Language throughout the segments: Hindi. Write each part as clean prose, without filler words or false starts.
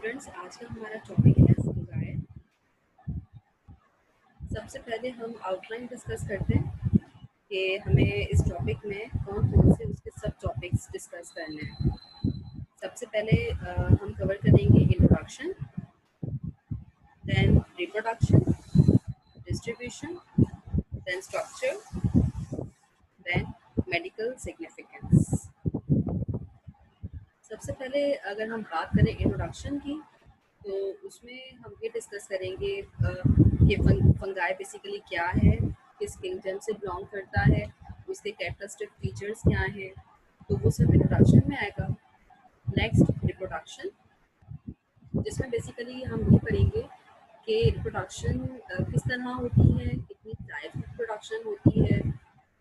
स्टूडेंट्स, आज का हमारा टॉपिक है फंगाई। सबसे पहले हम आउटलाइन डिस्कस करते हैं कि हमें इस टॉपिक में कौन कौन से उसके सब टॉपिक्स डिस्कस करने हैं। सबसे पहले हम कवर करेंगे introduction, then reproduction, distribution, then structure, then medical significance. सबसे पहले अगर हम बात करें इंट्रोडक्शन की, तो उसमें हम ये डिस्कस करेंगे कि फंगाई बेसिकली क्या है, किस किंगडम से बिलोंग करता है, उसके कैरेक्टरिस्टिक फीचर्स क्या हैं, तो वो सब इंट्रोडक्शन में आएगा। नेक्स्ट रिप्रोडक्शन, जिसमें बेसिकली हम ये पढ़ेंगे कि रिप्रोडक्शन किस तरह होती है, कितनी टाइप की प्रोडक्शन होती है,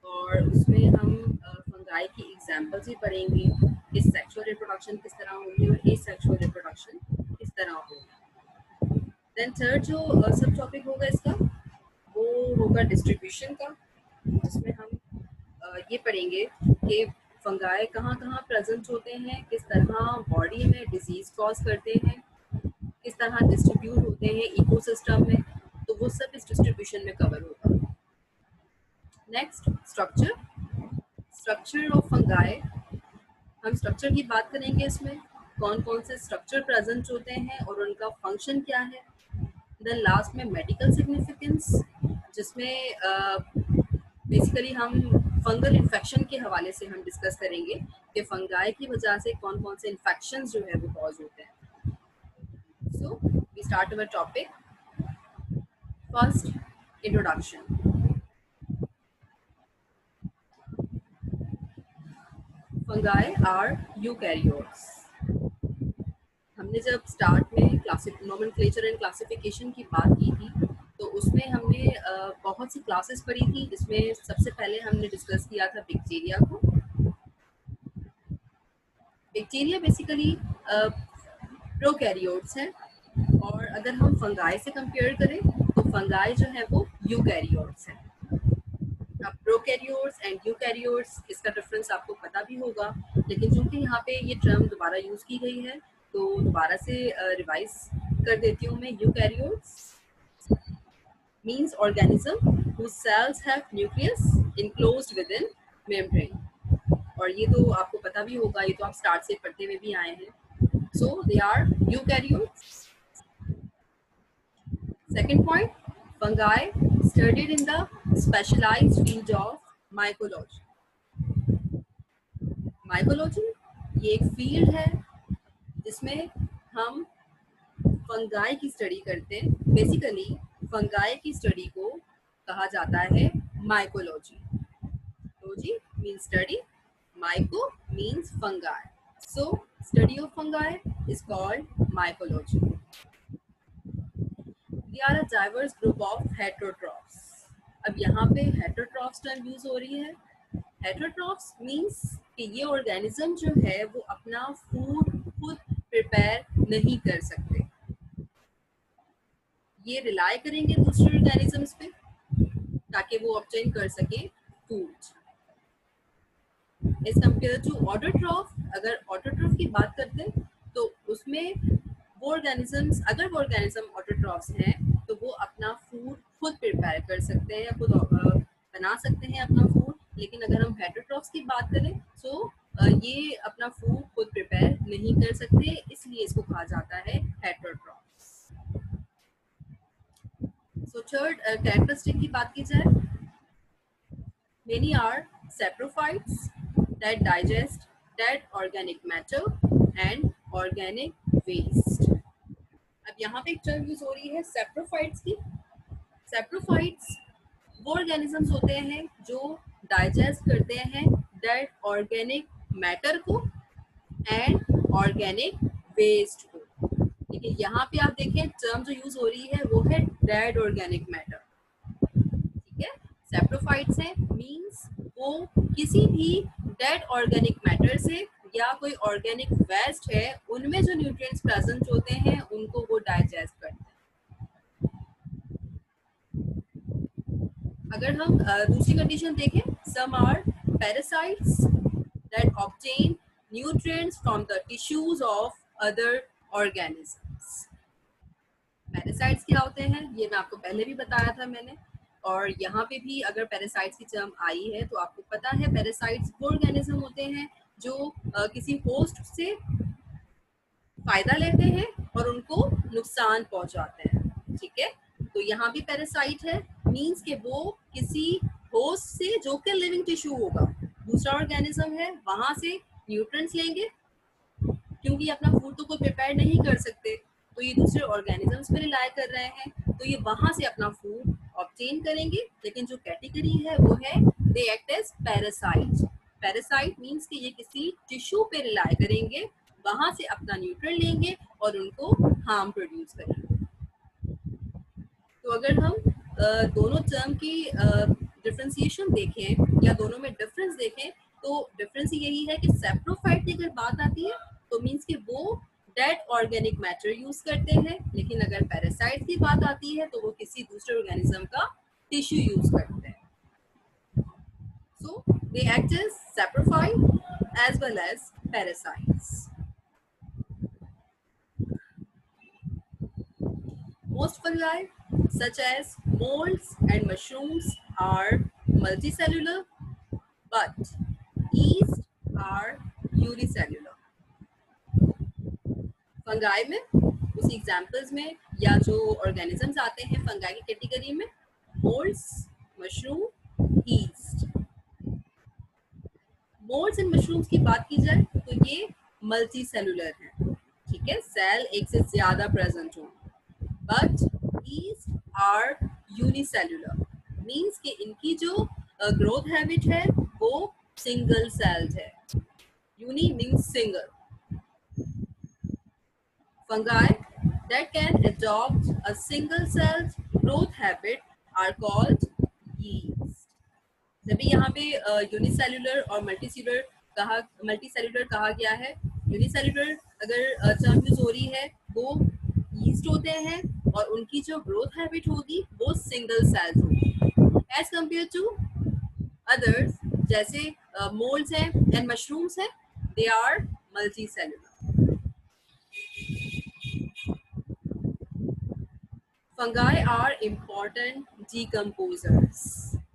और उसमें हम फंगाई की एग्जांपल्स भी पढ़ेंगे कि सेक्सुअल रिप्रोडक्शन किस तरह होगी और एसेक्सुअल रिप्रोडक्शन किस तरह होगी। देन थर्ड जो सब टॉपिक होगा इसका, वो होगा डिस्ट्रीब्यूशन का, जिसमें हम ये पढ़ेंगे कि फंगाई कहाँ कहाँ प्रेजेंट होते हैं, किस तरह बॉडी में डिजीज कॉज करते हैं, किस तरह डिस्ट्रीब्यूट होते हैं इकोसिस्टम में, तो वो सब इस डिस्ट्रीब्यूशन में कवर होगा। Next structure, structure of fungi. हम स्ट्रक्चर की बात करेंगे, इसमें कौन कौन से स्ट्रक्चर प्रेजेंट होते हैं और उनका फंक्शन क्या है। देन लास्ट में मेडिकल सिग्निफिकेंस, जिसमें बेसिकली हम फंगल इन्फेक्शन के हवाले से हम डिस्कस करेंगे कि फंगाई की वजह से कौन कौन से इन्फेक्शंस जो है वो कॉज होते हैं। So we start our topic. First, introduction. Fungi are eukaryotes. हमने जब स्टार्ट में नोमेनक्लेचर एंड क्लासिफिकेशन की बात की थी, तो उसमें हमने बहुत सी क्लासेस पढ़ी थी, जिसमें सबसे पहले हमने डिस्कस किया था बैक्टीरिया को। बैक्टीरिया बेसिकली प्रोकैरियोट्स हैं, और अगर हम फंगाई से कंपेयर करें तो फंगाई जो है वो यूकैरियोट्स हैं। अब प्रोकैरियोट्स एंड यूकैरियोट्स, इसका डिफरेंस आपको पता भी होगा, लेकिन चूंकि यहाँ पे ये टर्म दोबारा यूज की गई है, तो दोबारा से रिवाइज कर देती हूँ मैं। Eukaryotes means organism whose cells have nucleus enclosed within membrane, और ये तो आपको पता भी होगा, ये तो आप स्टार्ट से पढ़ते हुए भी आए हैं। So they are eukaryotes. Second point, fungi studied in the specialized field of mycology. Mycology ये एक फील्ड है जिसमें हम फंगाई की स्टडी करते हैं। बेसिकली फंगाई की स्टडी को कहा जाता है mycology. Logy means study, myco means fungi. So study of fungi is called mycology. They are a diverse group of heterotrophs. अब यहाँ पे heterotrophs टर्म यूज हो रही है। Heterotrophs means कि ये ऑर्गेनिज्म जो है वो अपना फूड खुद प्रिपेयर नहीं कर सकते, ये रिलाई करेंगे दूसरे ऑर्गेनिजम्स पे ताकि वो ऑब्टेन कर सके food. As compare to autotroph, अगर ऑटोट्रॉफ की बात करते हैं तो उसमें वो ऑर्गेनिजम्स, अगर वो ऑर्गेनिज्म ऑटोट्रॉफ्स हैं तो वो अपना फूड खुद प्रिपेयर कर सकते हैं, खुद बना सकते हैं अपना फूड। लेकिन अगर हम हेटेरोट्रॉफ्स की बात करें तो ये अपना फूड खुद प्रिपेयर नहीं कर सकते, इसलिए इसको कहा जाता है हेटेरोट्रॉफ्स। सो थर्ड कैरेक्टरिस्टिक की बात की जाए, many are saprophytes that digest dead organic matter and organic waste. अब यहाँ पे एक टर्म यूज हो रही है saprophytes की। saprophytes वो ऑर्गेनिजम्स होते हैं जो डाइजेस्ट करते हैं डेड ऑर्गेनिक मैटर को एंड ऑर्गेनिक वेस्ट को। लेकिन यहाँ पे आप देखें टर्म जो यूज हो रही है वो है डेड ऑर्गेनिक मैटर, ठीक है। सैप्रोफाइट्स है मींस वो किसी भी डेड ऑर्गेनिक मैटर से या कोई ऑर्गेनिक वेस्ट है उनमें जो न्यूट्रिएंट्स प्रेजेंट होते हैं उनको वो डाइजेस्ट करते हैं। अगर हम दूसरी कंडीशन देखें, some are parasites that obtain nutrients from the tissues of other organism. Parasites. Parasites क्या होते हैं ये मैं आपको पहले भी बताया था मैंने, और यहाँ पे भी अगर पैरासाइट्स की टर्म आई है तो आपको पता है पैरासाइट्स वो ऑर्गेनिज्म होते हैं जो किसी होस्ट से फायदा लेते हैं और उनको नुकसान पहुंचाते हैं, ठीक है। तो यहाँ भी पैरासाइट है, मींस कि वो किसी होस्ट से जो कि लिविंग टिश्यू होगा, दूसरा ऑर्गेनिज्म है, वहां से न्यूट्रिएंट्स लेंगे, क्योंकि अपना फूड तो कोई प्रिपेयर नहीं कर सकते, तो ये दूसरे ऑर्गेनिजम्स पे रिलाय कर रहे हैं, तो ये वहां से अपना फूड ऑब्टेन करेंगे। लेकिन जो कैटेगरी है वो है they act as parasite. Parasite means कि ये किसी टिश्यू पे रिलाय करेंगे, वहां से अपना न्यूट्रिएंट लेंगे और उनको हार्म प्रोड्यूस करेंगे। तो अगर हम दोनों टर्म की डिफ्रेंसिएशन देखें या दोनों में डिफरेंस देखें, तो डिफरेंस यही है कि सेप्रोफाइट की अगर बात आती है तो मींस कि वो डेड ऑर्गेनिक मैटर यूज करते हैं, लेकिन अगर पैरासाइट की बात आती है तो वो किसी दूसरे ऑर्गेनिज्म का टिश्यू यूज करते हैं। So they act as saprophyte as well as parasites. Most fungi, such as molds and mushrooms, are multicellular, but yeast are unicellular. Fungi में उस एग्जाम्पल्स में या जो ऑर्गेनिजम्स आते हैं फंगाई की कैटेगरी में, moulds, mushroom, yeast. Moulds and mushrooms की बात की जाए तो ये मल्टी सेलुलर है, ठीक है, सेल एक से ज्यादा प्रेजेंट हो, but yeast are unicellular, means कि इनकी जो ग्रोथ हैबिट है वो सिंगल सेल्ड है। Uni means single. Fungi that can adopt a single celled growth habit are called yeast. जब यहाँ पे यूनिसेल्युलर और मल्टीसेल्युलर कहा गया है, यूनिसेल्युलर अगर टर्म यूज हो रही है वो यीस्ट होते हैं और उनकी जो ग्रोथ हैबिट होगी वो सिंगल सेल्स होगी, एज कम्पेयर टू अदर्स जैसे मोल्ड्स हैं एंड मशरूम्स हैं, they are multi cellular. Fungi are important decomposers.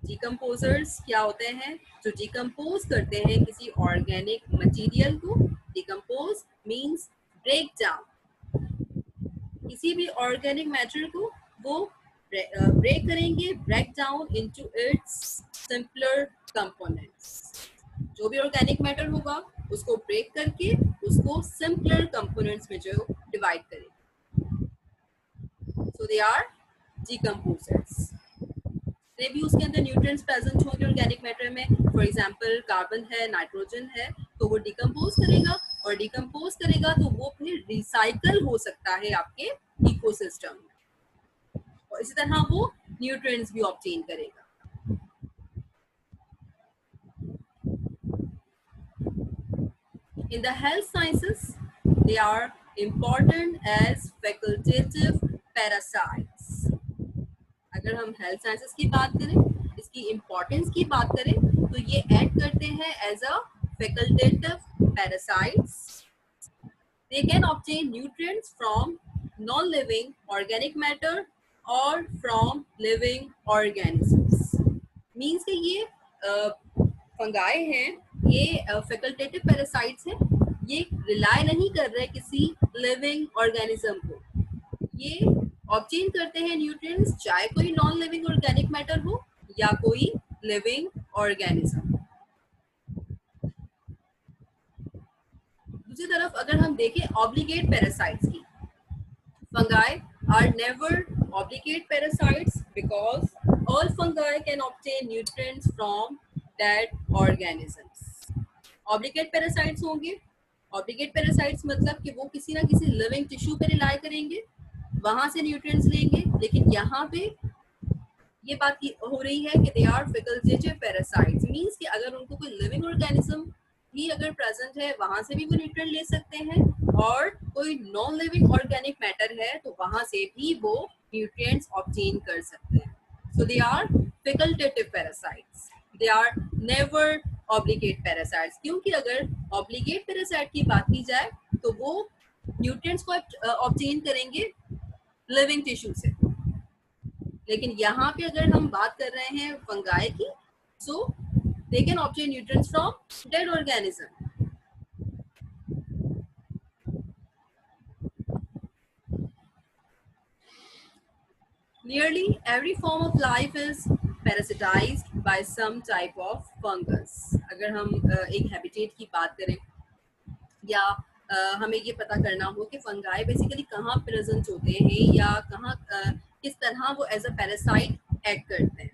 Decomposers क्या होते हैं? जो डिकम्पोज करते हैं किसी ऑर्गेनिक मटेरियल को। डिकम्पोज मीन्स ब्रेक डाउन, किसी भी ऑर्गेनिक मैटर को वो ब्रेक करेंगे, break down into its simpler components. जो भी ऑर्गेनिक मैटर होगा उसको ब्रेक करके उसको सिंपलर कंपोनेंट्स में जो डिवाइड करेंगे, so they are decomposers। जितने भी उसके अंदर न्यूट्रिएंट्स प्रेजेंट होंगे ऑर्गेनिक मैटर में, फॉर एग्जांपल कार्बन है, नाइट्रोजन है, तो वो डिकम्पोज करेगा और डिकम्पोज करेगा तो वो फिर रिसाइकल हो सकता है आपके इकोसिस्टम में, और इसी तरह वो न्यूट्रिएंट्स भी ऑब्टेन करेगा। In the health sciences, they are important as facultative parasites। अगर हम हेल्थ साइंसेस की बात करें, इसकी इम्पोर्टेंस की बात करें, तो ये ऐड करते हैं as a facultative parasites. They can obtain nutrients from non-living organic matter or from living organisms। Means कि ये फंगाई हैं, ये फैकल्टेटिव पैरासाइट्स हैं, ये रिलाय नहीं कर रहे किसी लिविंग ऑर्गेनिज्म को, ये ऑब्टेन करते हैं न्यूट्रिएंट्स चाहे कोई नॉन लिविंग ऑर्गेनिक मैटर हो या कोई लिविंग ऑर्गेनिज्म। दूसरी तरफ अगर हम देखें ऑब्लिगेट पैरासाइट्स की, fungi are never obligate parasites because all fungi can obtain nutrients from dead organisms. Obligate parasites होंगे, ऑब्लिगेट पैरासाइट्स मतलब कि वो किसी ना किसी लिविंग टिश्यू पे रिलाय करेंगे, वहां से न्यूट्रिएंट्स लेंगे, लेकिन यहाँ पे ये बात हो रही है कि they are facultative parasites, means कि अगर उनको कोई लिविंग ऑर्गेनिज्म भी अगर प्रेजेंट है वहां से भी वो न्यूट्रिएंट ले सकते हैं, और कोई नॉन लिविंग ऑर्गेनिक मैटर है तो वहां से भी वो न्यूट्रिएंट्स ऑब्टेन कर सकते हैं। So they are facultative parasites, they are never obligate parasites, क्योंकि अगर ऑब्लिगेट पैरासाइट की बात की जाए तो वो न्यूट्रिएंट्स को ऑब्टेन करेंगे लिविंग टिश्यू से, लेकिन यहाँ पे अगर हम बात कर रहे हैं फंगाई की, so they can obtain nutrients from dead organism. Nearly every form of life is parasitized by some type of fungus. अगर हम एक हैबिटेट की बात करें या हमें ये पता करना हो कि फंगाई बेसिकली कहाँ प्रेजेंट होते हैं या कहाँ किस तरह वो एज अ पैरासाइट एक्ट करते हैं.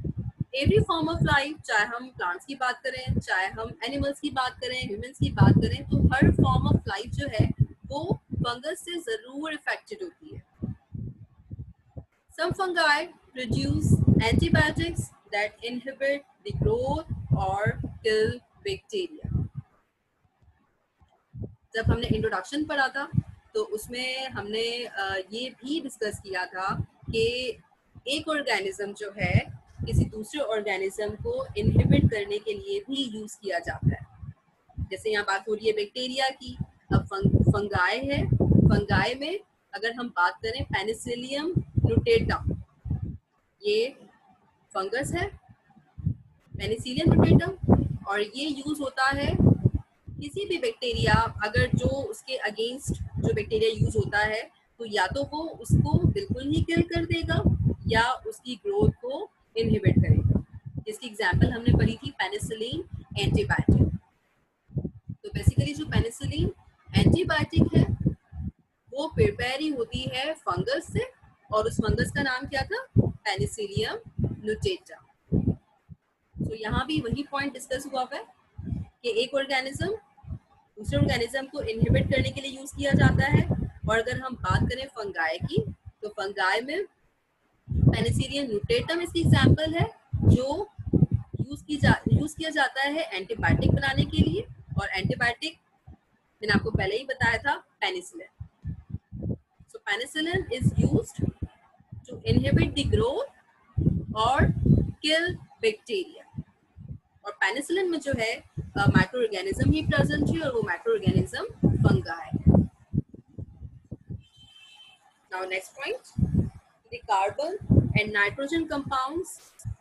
एवरी फॉर्म ऑफ लाइफ, चाहे हम प्लांट्स की बात करें, चाहे हम एनिमल्स की बात करें, ह्यूमंस की बात करें, तो हर फॉर्म ऑफ लाइफ जो है वो फंगस से ज़रूर इफेक्टेड होती है. Some fungi produce antibiotics that inhibit the growth or kill bacteria. जब हमने इंट्रोडक्शन पढ़ा था तो उसमें हमने ये भी डिस्कस किया था कि एक ऑर्गेनिज्म जो है किसी दूसरे ऑर्गेनिज्म को इनहिबिट करने के लिए भी यूज किया जाता है. जैसे यहाँ बात हो रही है बैक्टीरिया की, अब फंगाई है. फंगाई में अगर हम बात करें पेनिसिलियम न्यूटेटम, ये फंगस है पेनिसिलियम न्यूटेटम, और ये यूज होता है किसी भी बैक्टीरिया, अगर जो उसके अगेंस्ट जो बैक्टीरिया यूज होता है तो या तो वो उसको बिल्कुल ही किल कर देगा या उसकी ग्रोथ को इनहिबिट करेगा. इसकी एग्जांपल हमने पढ़ी थी पेनिसिलिन एंटीबायोटिक. तो बेसिकली जो पेनिसिलिन एंटीबायोटिक है वो प्रिपेयर ही होती है फंगस से, और उस फंगस का नाम क्या था? पेनिसिलियम न्यूटेटा. तो यहाँ भी वही पॉइंट डिस्कस हुआ है कि एक ऑर्गेनिज्म दूसरे ऑर्गेनिज्म को इनहिबिट करने के लिए यूज किया जाता है. और अगर हम बात करें फंगाई की, तो फंगाई में पेनिसिलियम न्यूटेटम इसकी एग्जांपल है, जो यूज किया जाता है एंटीबायोटिक बनाने के लिए. और एंटीबायोटिक मैंने आपको पहले ही बताया था penicillin. So penicillin is used to inhibit the growth or kill bacteria. और पेनिसिलिन में जो है माइक्रो ऑर्गेनिज्म ही प्रेजेंट है, और वो माइक्रो ऑर्गेनिज्म फंगाई है. Now next point, the carbon and nitrogen compounds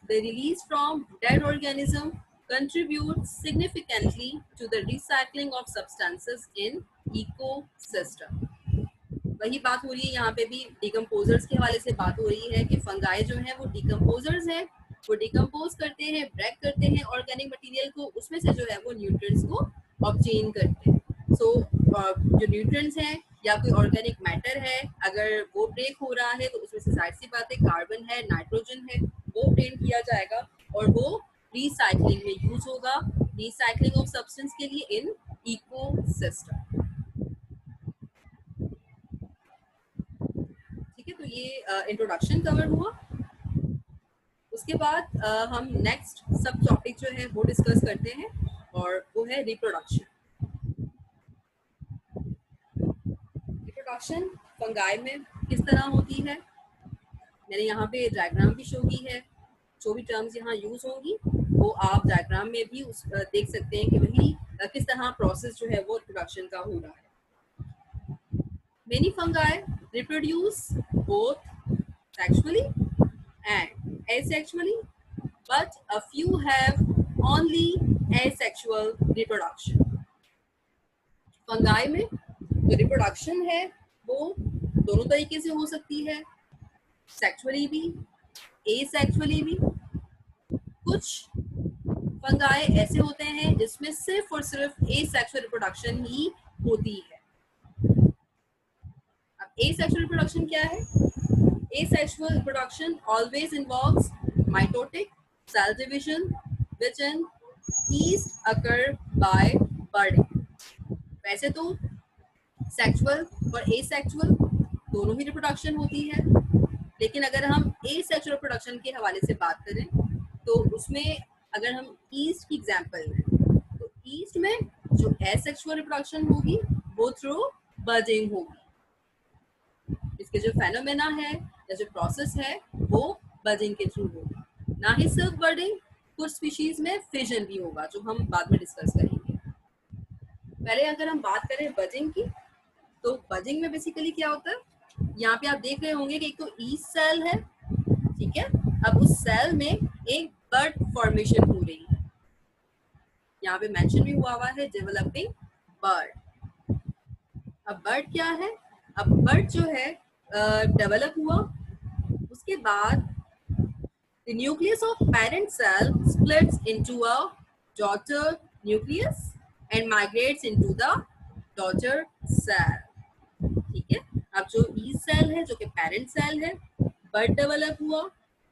they release from dead organism contribute significantly to the recycling of substances in ecosystem. वही बात हो रही है यहाँ पे भी, डिकम्पोजर्स के हवाले से बात हो रही है कि फंगाई जो है वो डिकम्पोजर्स है, वो डिकम्पोज करते हैं, ब्रेक करते हैं ऑर्गेनिक मटेरियल को, उसमें से जो है वो न्यूट्रिएंट्स को ऑब्टेन करते हैं. सो जो न्यूट्रिएंट्स हैं या कोई ऑर्गेनिक मैटर है, अगर वो ब्रेक हो रहा है तो उसमें से जाहिर सी बात है कार्बन है, नाइट्रोजन है, वो ऑब्टेन किया जाएगा और वो रिसाइकलिंग में यूज होगा, रिसाइकलिंग ऑफ सब्सटेंस के लिए इन इकोसिस्टम. ठीक है, तो ये इंट्रोडक्शन कवर हुआ. उसके बाद हम नेक्स्ट सब टॉपिक जो है वो डिस्कस करते हैं, और वो है रिप्रोडक्शन. रिप्रोडक्शन फंगाई में किस तरह होती है, मैंने यहाँ पे डायग्राम भी शो की है. जो भी टर्म्स यहाँ यूज होंगी वो आप डायग्राम में भी देख सकते हैं कि वही किस तरह प्रोसेस जो है वो रिप्रोडक्शन का हो रहा है. Many fungi reproduce both sexually and asexually, but a few have only asexual reproduction. Fungi में जो रिप्रोडक्शन है वो दोनों तरीके से हो सकती है, सेक्सुअली भी, एसेक्सुअली भी. कुछ फंगाई ऐसे होते हैं जिसमें सिर्फ और सिर्फ एसेक्सुअल रिप्रोडक्शन ही होती है. अब एसेक्सुअल रिप्रोडक्शन क्या है? Asexual reproduction always involves mitotic cell division, which in yeast occur by budding. वैसे तो सेक्सुअल और एसेक्सुअल दोनों ही रिप्रोडक्शन होती है, लेकिन अगर हम एसेक्सुअल रिप्रोडक्शन के हवाले से बात करें तो उसमें अगर हम ईस्ट की एग्जांपल लें तो ईस्ट में जो एसेक्सुअल रिप्रोडक्शन होगी वो थ्रू बर्डिंग होगी. इसके जो फेनोमेना है या जो प्रोसेस है वो बर्डिंग के थ्रू होगा, ना ही सिर्फ बर्डिंग, कुछ स्पीशीज में फिजन भी होगा जो हम बाद में डिस्कस करेंगे. पहले अगर हम बात करें बर्डिंग की, तो बजिंग में बेसिकली क्या होता है, यहाँ पे आप देख रहे होंगे कि एक तो ईस्ट सेल है, ठीक है। अब उस सेल में एक बर्ड फॉर्मेशन हो रही है, यहाँ पे मेंशन भी हुआ है डेवलपिंग बर्ड। अब बर्ड क्या है, अब बर्ड जो है डेवलप हुआ, उसके बाद the nucleus of parent cell splits into a daughter nucleus and migrates into the daughter cell, ठीक है। अब जो ई सेल है जो कि पेरेंट सेल है, बर्ड डेवलप हुआ,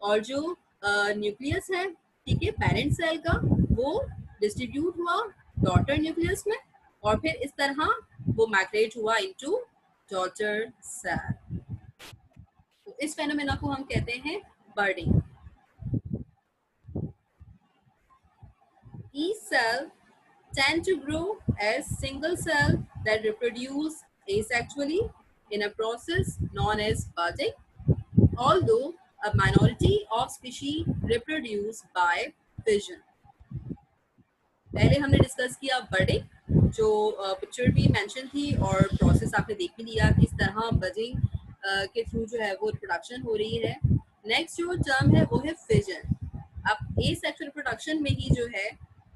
और जो न्यूक्लियस है, ठीक है, पेरेंट सेल का, वो डिस्ट्रीब्यूट हुआ डॉटर न्यूक्लियस में, और फिर इस तरह वो माइग्रेट हुआ इनटू डॉटर सेल। तो इस फेनोमेना को हम कहते हैं बर्डिंग। Each cell tend to grow as single cell that reproduce asexually in a process known as budding, although a minority of species reproduce by fission. पहले हमने डिस्कस किया बर्डिंग, जो पिक्चर भी मेंशन थी और प्रोसेस आपने देख भी लिया किस तरह बजिंग के थ्रू जो है वो रिप्रोडक्शन हो रही है। नेक्स्ट जो टर्म है वो है फिजन। अब ए सेक्सुअल रिप्रोडक्शन में ही जो है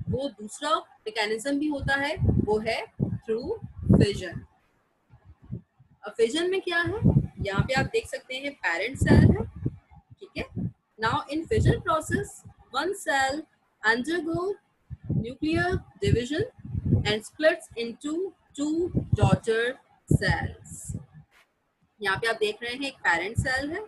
वो दूसरा मैकेनिज्म भी होता है, वो है थ्रू फिजन। अब फिजन में क्या है, यहाँ पे आप देख सकते हैं पेरेंट सेल है, ठीक है। Now in fission process one cell undergo nuclear division and splits into two daughter cells. यहाँ पे आप देख रहे हैं एक पेरेंट सेल है,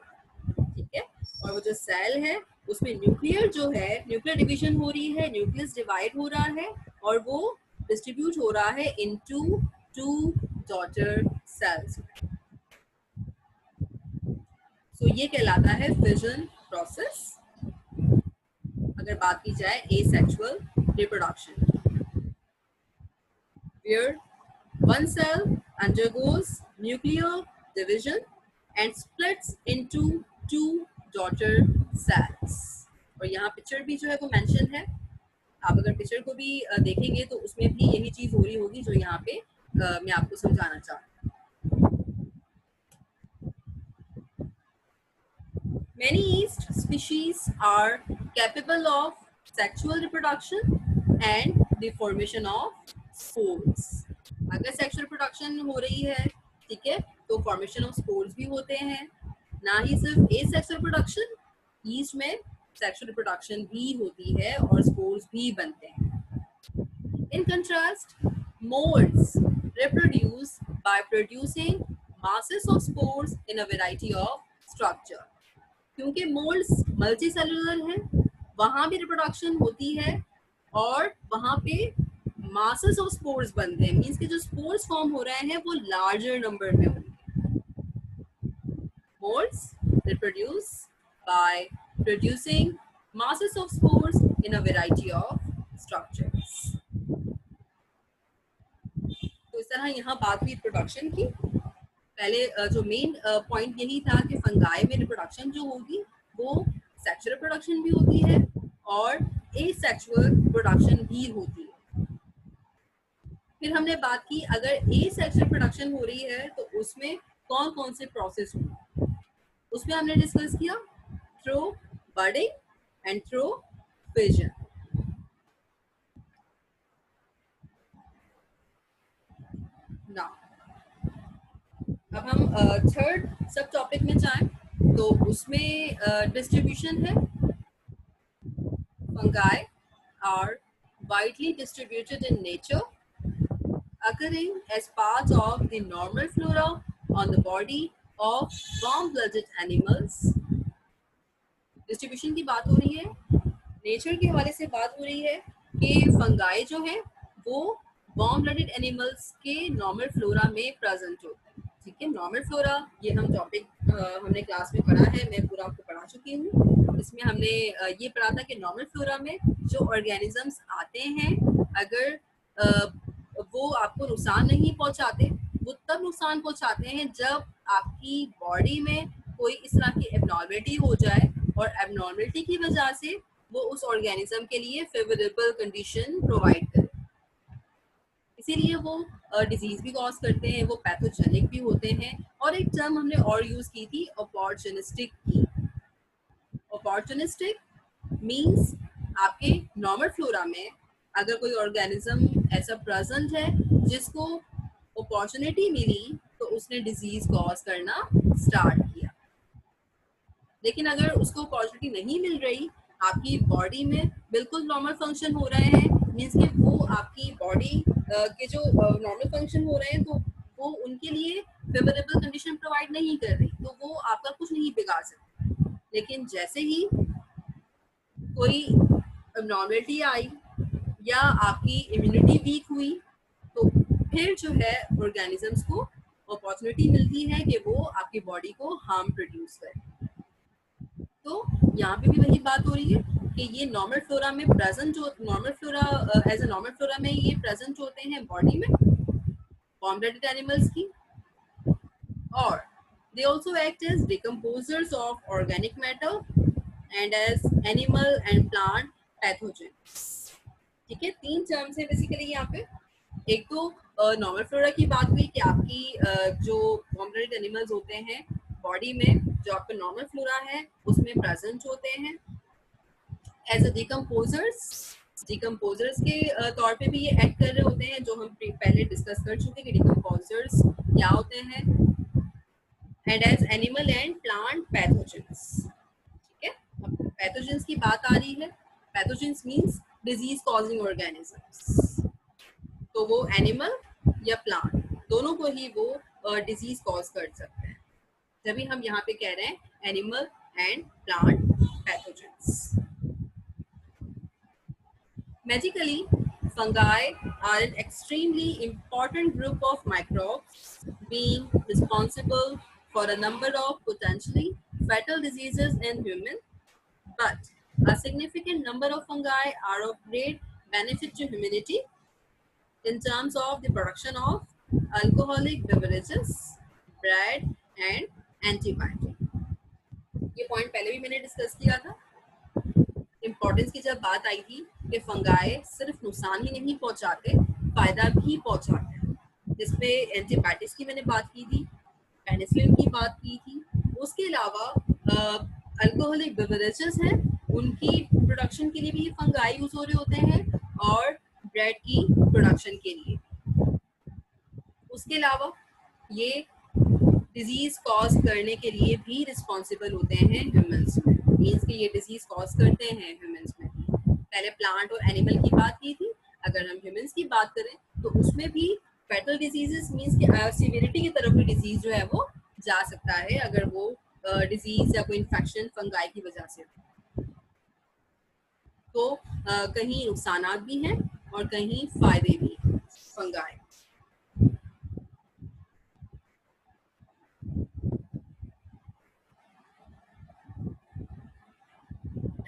ठीक है, और वो जो सेल है उसमें न्यूक्लियर जो है, न्यूक्लियर डिवीजन हो रही है, न्यूक्लियस डिवाइड हो रहा है और वो डिस्ट्रीब्यूट हो रहा है इनटू टू डॉटर सेल्स। सो ये कहलाता है फिजन प्रोसेस, अगर बात की जाए asexual reproduction, where one cell undergoes nuclear division and splits into two daughter cells। और यहाँ पिक्चर भी जो है वो मेंशन है, आप अगर पिक्चर को भी देखेंगे तो उसमें भी यही चीज हो रही होगी जो यहाँ पे मैं आपको समझाना चाहती हूँ। Many yeast species are capable of sexual reproduction and the formation of spores। अगर सेक्सुअल रिप्रोडक्शन हो रही है, ठीक है, तो फॉर्मेशन ऑफ स्पोर्स भी होते हैं। ना ही सिर्फ ए सेक्सुअल रिप्रोडक्शन, ईस्ट में सेक्सुअल रिप्रोडक्शन भी होती है और स्पोर्स भी बनते हैं। In contrast moulds reproduce by producing masses of spores in a variety of structure। क्योंकि मोल्ड्स मल्टी सेलुलर है, वहां भी रिप्रोडक्शन होती है और वहां पे masses of spores बनते हैं, मींस कि जो स्पोर्स फॉर्म हो रहे हैं वो लार्जर नंबर में होंगे। Moulds reproduce by producing masses of spores in a variety of structures। तो इस तरह यहाँ बात हुई रिप्रोडक्शन की। पहले जो मेन पॉइंट यही था कि फंगाई में रिप्रोडक्शन जो होगी वो सेक्सुअल रिप्रोडक्शन भी होती है और एसेक्सुअल रिप्रोडक्शन भी होती है। फिर हमने बात की अगर एसेक्सुअल रिप्रोडक्शन हो रही है तो उसमें कौन कौन से प्रोसेस होंगे, उसमें हमने डिस्कस किया through budding and through fission. Now अब हम थर्ड सब टॉपिक में जाएं तो उसमें डिस्ट्रीब्यूशन है। Fungi are widely distributed in nature, occurring as part of the normal flora on the body of warm-blooded animals। Distribution की बात हो रही है, नेचर के हवाले से बात हो रही है कि फंगाई जो है वो वार्म ब्लडेड एनिमल्स के नॉर्मल फ्लोरा में प्रेजेंट होते हैं, ठीक है। नॉर्मल फ्लोरा ये हम टॉपिक हमने क्लास में पढ़ा है, मैं पूरा आपको पढ़ा चुकी हूँ। इसमें हमने ये पढ़ा था कि नॉर्मल फ्लोरा में जो ऑर्गेनिजम्स आते हैं अगर वो आपको नुकसान नहीं पहुंचाते, वो तब नुकसान पहुंचाते हैं जब आपकी बॉडी में कोई इस तरह की एबनॉर्मलिटी हो जाए और एबनॉर्मलिटी की वजह से वो उस ऑर्गेनिज्म के लिए फेवरेबल कंडीशन प्रोवाइड करे। इसीलिए वो डिजीज भी कॉज करते हैं, वो पैथोजेनिक भी होते हैं। और एक टर्म हमने और यूज की थी अपॉर्चुनिस्टिक की। अपॉर्चुनिस्टिक मींस आपके नॉर्मल फ्लोरा में अगर कोई ऑर्गेनिज्म ऐसा प्रेजेंट है जिसको अपॉर्चुनिटी मिली तो उसने डिजीज कॉज करना स्टार्ट किया। लेकिन अगर उसको अपॉर्चुनिटी नहीं मिल रही, आपकी बॉडी में बिल्कुल नॉर्मल फंक्शन हो रहे हैं, मीन्स कि वो आपकी बॉडी के जो नॉर्मल फंक्शन हो रहे हैं तो वो उनके लिए फेवरेबल कंडीशन प्रोवाइड नहीं कर रही, तो वो आपका कुछ नहीं बिगाड़ सकते। लेकिन जैसे ही कोई नॉर्मलिटी आई या आपकी इम्यूनिटी वीक हुई तो फिर जो है ऑर्गेनिजम्स को अपॉर्चुनिटी मिलती है कि वो आपकी बॉडी को हार्म प्रोड्यूस करे। तो यहाँ पे भी वही बात हो रही है कि ये नॉर्मल फ्लोरा में प्रेजेंट जो normal flora as a normal flora में ये प्रेजेंट होते हैं बॉडी में वार्म ब्लडेड एनिमल्स की, और they also act as decomposers of organic matter and as animal and plant pathogens। ठीक है, तीन टर्म्स है बेसिकली यहाँ पे। एक तो नॉर्मल फ्लोरा की बात हुई कि आपकी जो वार्म ब्लडेड एनिमल्स होते हैं बॉडी में, जो आपका नॉर्मल फ्लोरा है उसमें प्रेजेंट होते हैं एज अ डिकम्पोजर्स के तौर पे भी ये एक्ट कर रहे होते हैं, जो हम पहले डिस्कस कर चुके कि डिकम्पोजर्स क्या होते हैं, and as animal and plant pathogens. ठीक है, अब पैथोजेंस की बात आ रही है। Pathogens means disease causing organisms, तो वो एनिमल या प्लांट दोनों को ही वो डिजीज कॉज कर सकते हैं, जब हम यहाँ पे कह रहे हैं animal and plant pathogens. Magically, fungi are an extremely important group of microbes, being responsible for a number of potentially fatal diseases in humans. But a significant number of fungi are of great benefit to humanity in terms of the production of alcoholic beverages, bread, and antibiotic। ये पॉइंट पहले भी मैंने डिस्कस किया था। इम्पोर्टेंस की जब बात आई थी कि फंगाई सिर्फ नुकसान ही नहीं पहुंचाते, फायदा भी पहुंचाते हैं, जिसमें एंटीबायोटिक्स की मैंने बात की थी, पेनिसिलिन की बात की थी। उसके अलावा अल्कोहलिक बेवरेजेस हैं, उनकी प्रोडक्शन के लिए भी ये फंगाई यूज हो रहे होते हैं, और ब्रेड की प्रोडक्शन के लिए। उसके अलावा ये डिजीज कॉज करने के लिए भी रिस्पॉन्सिबल होते हैं ह्यूमंस में, मीन्स कि ये डिजीज कॉज करते हैं ह्यूमंस में। पहले प्लांट और एनिमल की बात की थी, अगर हम ह्यूमंस की बात करें तो उसमें भी फेटल डिजीजेस मीन्स कि सीवियरिटी की तरफ भी डिजीज जो है वो जा सकता है, अगर वो डिजीज या कोई इन्फेक्शन फंगाई की वजह से। तो कहीं नुकसानात भी हैं और कहीं फायदे भी हैं फंगाई।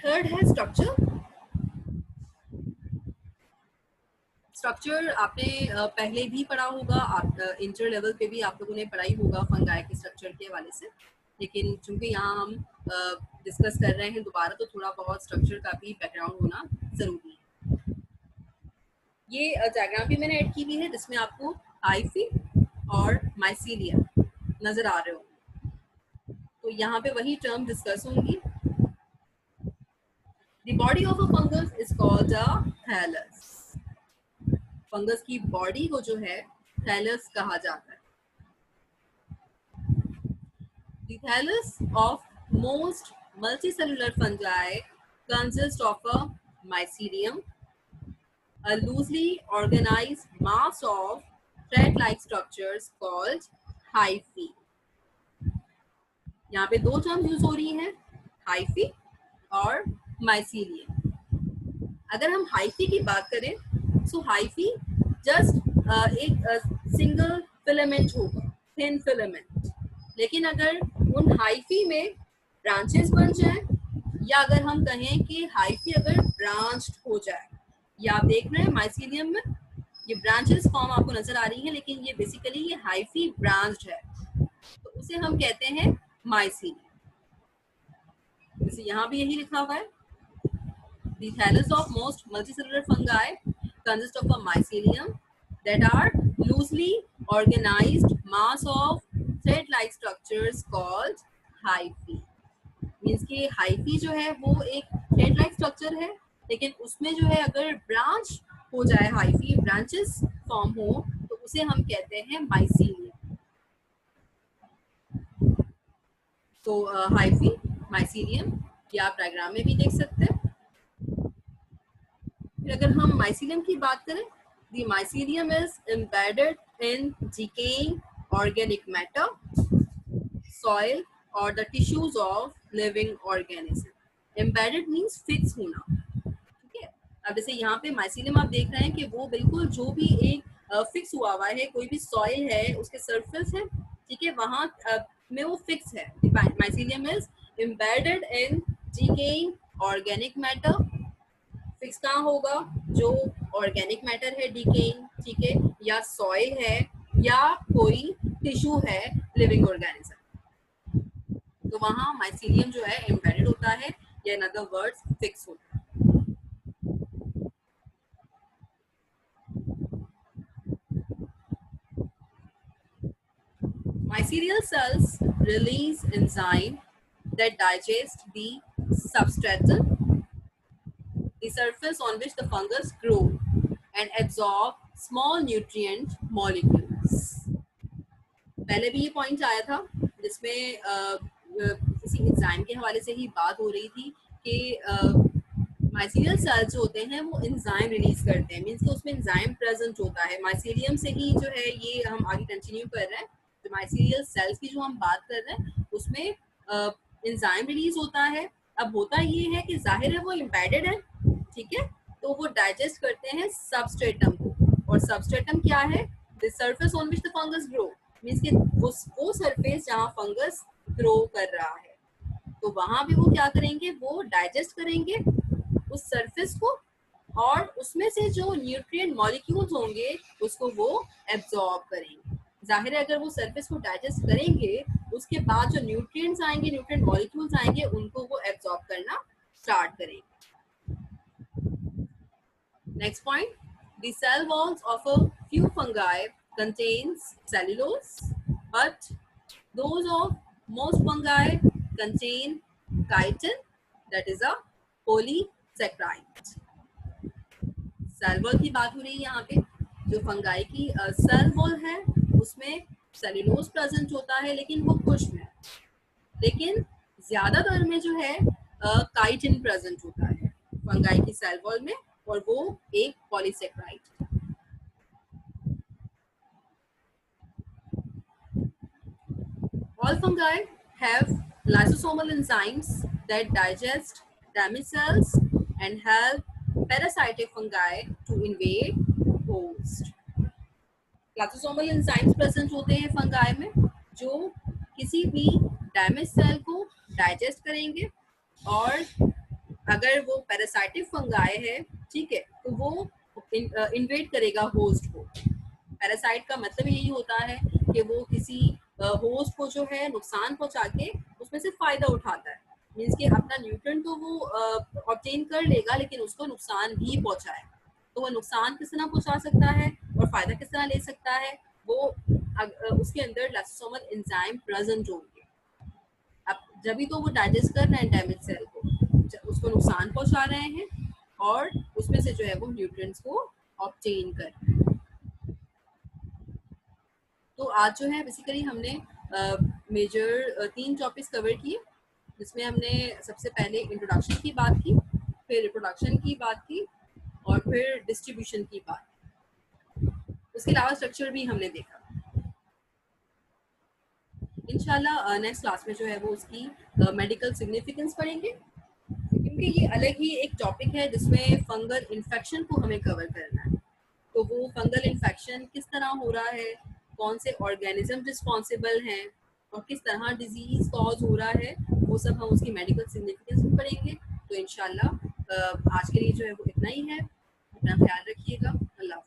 थर्ड है स्ट्रक्चर। स्ट्रक्चर आपने पहले भी पढ़ा होगा, आप इंटर लेवल पे भी आप लोगों ने पढ़ाई होगा फंगाई के स्ट्रक्चर के हवाले से, लेकिन चूंकि यहाँ हम डिस्कस कर रहे हैं दोबारा तो थोड़ा बहुत स्ट्रक्चर का भी बैकग्राउंड होना जरूरी है। ये डायग्राम भी मैंने ऐड की हुई है जिसमें आपको हाइफी और माइसीलियम नजर आ रहे हो, तो यहाँ पे वही टर्म डिस्कस होंगी। The body of a fungus is called a thallus। Fungus की बॉडी को जो है थैलस कहा जाता है। The thallus of most multicellular fungi consists of a mycelium, a loosely organized mass of thread-like structures called hyphae। यहाँ पे दो टर्म यूज हो रही हैं, हाइफी और माइसीलियम। अगर हम हाइफी की बात करें तो हाइफी जस्ट एक सिंगल फिलामेंट होगा, थिन फिलामेंट, लेकिन अगर उन हाइफी में ब्रांचेस बन जाए, या अगर हम कहें कि हाइफी अगर ब्रांच्ड हो जाए, या आप देख रहे हैं माइसीलियम में ये ब्रांचेस फॉर्म आपको नजर आ रही है, लेकिन ये बेसिकली ये हाइफी ब्रांच्ड है, तो उसे हम कहते हैं माइसीलियम। जैसे यहाँ भी यही लिखा हुआ है, The thallus of most multicellular fungi consists of a mycelium, that are loosely organized mass of thread-like structures called hyphae. Means कि हाइफी जो है वो एक थ्रेड लाइक स्ट्रक्चर है, लेकिन उसमें जो है अगर ब्रांच हो जाए, हाइफी ब्रांचेस फॉर्म हो, तो उसे हम कहते हैं माइसीलियम। तो हाइफी माइसीलियम ये आप डायग्राम में भी देख सकते हैं। फिर अगर हम माइसीलियम की बात करें, the mycelium is embedded in decaying organic matter, soil or the tissues of living organism. Embedded means fix होना, ठीक है। अब जैसे यहाँ पे माइसीलियम आप देख रहे हैं कि वो बिल्कुल जो भी एक फिक्स हुआ हुआ है, कोई भी सॉइल है उसके सरफेस है, ठीक है, वहां में वो फिक्स है। Mycelium is embedded in decaying organic matter. Fix कहाँ होगा? जो ऑर्गेनिक मैटर है डिकेइंग, ठीक है, या सॉइल है या कोई टिश्यू है लिविंग ऑर्गेनिज्म, तो वहां माइसीलियम जो है एम्बेडेड होता है, या इन अदर वर्ड्स फिक्स होता है। Mycelial cells release enzyme that digest the substratum, the surface on which the fungus grow, and absorb small nutrient molecules. पहले भी ये पॉइंट आया था जिसमें किसी एंजाइम के हवाले से ही बात हो रही थी कि माइसीलियल सेल्स जो होते हैं वो एंजाइम रिलीज करते हैं, मींस कि उसमें एंजाइम प्रेजेंट होता है। माइसीलियम से ही जो है ये हम आगे कंटिन्यू कर रहे हैं। तो माइसीलियल सेल्स की जो हम बात कर रहे हैं उसमें एंजाइम रिलीज होता है। अब होता ये है कि जाहिर है वो एम्बेडेड है, ठीक है, तो वो डाइजेस्ट करते हैं सबस्ट्रेटम को, और सबस्ट्रेटम क्या है? The surface on which the fungus grow, means कि वो सरफेस जहाँ फंगस ग्रो कर रहा है, तो वहां भी वो क्या करेंगे? वो डाइजेस्ट करेंगे उस सरफेस को, और उसमें से जो न्यूट्रिएंट मॉलिक्यूल्स होंगे उसको वो एब्जॉर्ब करेंगे। जाहिर है अगर वो सरफेस को डाइजेस्ट करेंगे, उसके बाद जो न्यूट्रिएंट्स आएंगे, न्यूट्रिएंट मॉलिक्यूल्स आएंगे, उनको वो एब्जॉर्ब करना स्टार्ट करेंगे। Next point, the cell walls of a few fungi contains cellulose, but those of most fungi contain chitin, that is a polysaccharide. Cell wall की बात हो रही है यहाँ पे। जो फंगाई की सेल वॉल है उसमें सेल्यूलोज प्रेजेंट होता है, लेकिन वो खुश्क है, लेकिन ज्यादातर में जो है काइटिन प्रेजेंट होता है फंगाई की सेल वॉल में, और वो एक polysaccharide. All fungi have lysosomal enzymes that digest damaged cells and help parasitic fungi to invade host. Lysosomal enzymes present होते हैं फंगाई में, जो किसी भी डैमेज सेल को डाइजेस्ट करेंगे, और अगर वो पैरासाइटिक फंगाई है, ठीक है, तो वो इन्वेट करेगा होस्ट को। पैरासाइट का मतलब यही होता है कि वो किसी होस्ट को जो है नुकसान पहुंचा के उसमें से फायदा उठाता है, मीन्स कि अपना न्यूट्रिएंट तो वो ऑब्टेन कर लेगा, लेकिन उसको नुकसान भी पहुंचाए। तो वो नुकसान किस तरह पहुंचा सकता है और फायदा किस तरह ले सकता है, वो उसके अंदर लाइसोसोमल एंजाइम प्रेजेंट होंगे। अब जब भी तो वो डाइजेस्ट कर रहे हैं डैमेज सेल को, उसको नुकसान पहुंचा रहे हैं, और उसमें से जो है वो न्यूट्रिएंट्स को ऑब्टेन कर रहे हैं। तो आज जो है बेसिकली हमने मेजर 3 टॉपिक्स कवर किए, जिसमें हमने सबसे पहले इंट्रोडक्शन की बात की, फिर रिप्रोडक्शन की बात की, और फिर डिस्ट्रीब्यूशन की बात। उसके अलावा स्ट्रक्चर भी हमने देखा। इंशाल्लाह नेक्स्ट क्लास में जो है वो उसकी मेडिकल सिग्निफिकेंस पढ़ेंगे, क्योंकि ये अलग ही एक टॉपिक है जिसमें फंगल इन्फेक्शन को हमें कवर करना है। तो वो फंगल इन्फेक्शन किस तरह हो रहा है, कौन से ऑर्गेनिज्म रिस्पॉन्सिबल हैं, और किस तरह डिजीज कॉज हो रहा है, वो सब हम उसकी मेडिकल सिग्निफिकेंस में पढ़ेंगे। तो इंशाल्लाह आज के लिए जो है वो इतना ही है। अपना ख्याल रखिएगा। अल्लाह।